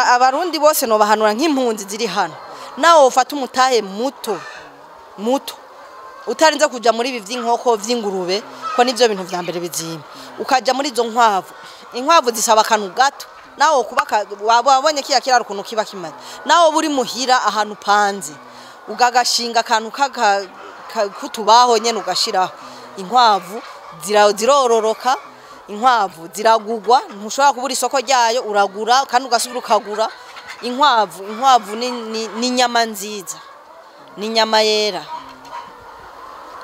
abarundi bose no bahanura nk'impunzi ziri hano nawo ufata umutahe muto utarinze kuja muri ibi vy'inkoko vy'ingurube ko nivyo bintu vya mbere bizima ukaja muri zo inkwavu zisaba akantu gato nawo kubaka wabonye kiya kiraro kuntu kiba kimaze nawo buri muhira ahantu panze ugagashinga akantu kutubaho nyene ugashiraho inkwavu zirororoka inkwavu ziragugwa ntushobora kubura isoko ryayo uragura kandi ugasubira ukagura inkwavu ni nyama nziza ni nyama yera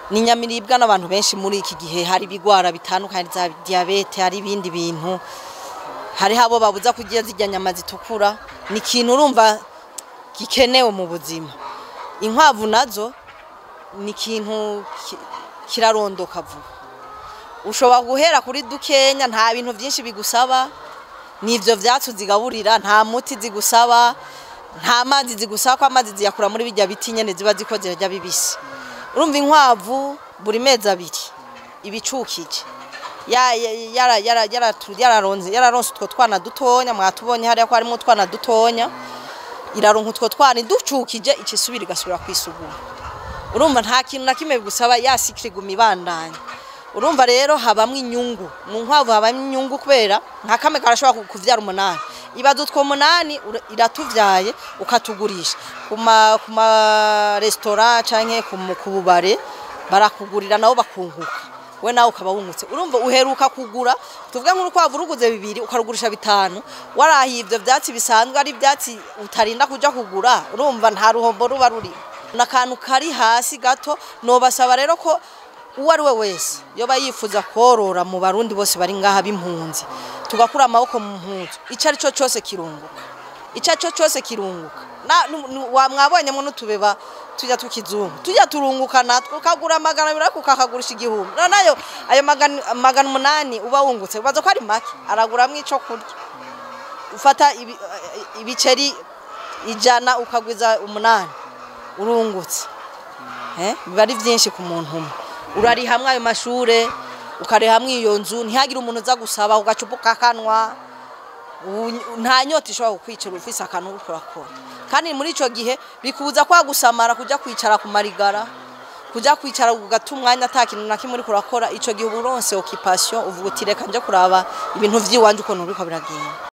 ni nyama iribwa n'abantu benshi muri iki gihe hari bigwara bitandukanye za diabete hari ibindi bintu hari habo babuza kugira zijya nyama zitukura ni ikintu urumva gikenewe mu buzima inkwavu nazo ni ikintu kirarondoka vuba ushobora guhera kuri dukenya nta bintu byinshi bigusaba nivyo vyatsu zigaburira nta muti zigusaba nta mazi zigusaba ko amazi ziyakura muri bijya biti nyene ziba zikoze rya bibisi urumva inkwavu buri mezi abiri ibicukije yararonse utwo twana dutonya mwatubonye hariya ko harimo utwana dutonya iraronka utwo twana ducukije icisubira igasubira kwisugura urumva nta kintu na kimwe bigusaba yasikire gumibandanya urumva rero habamwe inyungu mu nkwavu habamwe inyungu kubera nta kame karashobora kuvyara umunani ibazo two munani iratuvyaye ukatugurisha kuma restaurant canke ku bubare barakugurira nawo bakunguka we nawo ukaba wungutse urumva uheruka kugura tuvuga nk'urukwavu ruguze bibiri ukarugurisha bitanu warahiye ivyo vyatsi bisanzwe ari vyatsi utarinda kuja kugura urumva nta ruhombo ruba ruri nakantu kari hasi gato no basaba rero ko uwari we wese yoba yifuza korora mu barundi bose bari ngaha b'impunzi tugakura amaboko mu mpunzi icari cyo cyose kirunguka mwabonye mu nutubeba tujya tukizungu tujya turunguka natwe ukagura amagana abiri ukakagurisha igihumbi nayo ayo magana umunani uba wungutse ubaza ko ari make araguramwo ico kurya ufata ibiceri 100 ukagwiza 8 urungutse biba ari byinshi ku muntu umwe urari hamwe ayo mashure ukare hamwe iyo nzu ntihagire umuntu uza gusaba ugacupuka kanwa nta nyota ishobora kukwicira ufise akantu urakora kandi muri ico gihe bikubuza kwa gusamara kuja kwicara ku marigara kuja kwicara ugata umwanya atakintu na kimwe uri kurakora ico gihe uburonse occupation uvuga uti reka nje kuraba ibintu vyiwanje uko nuriko biragenda.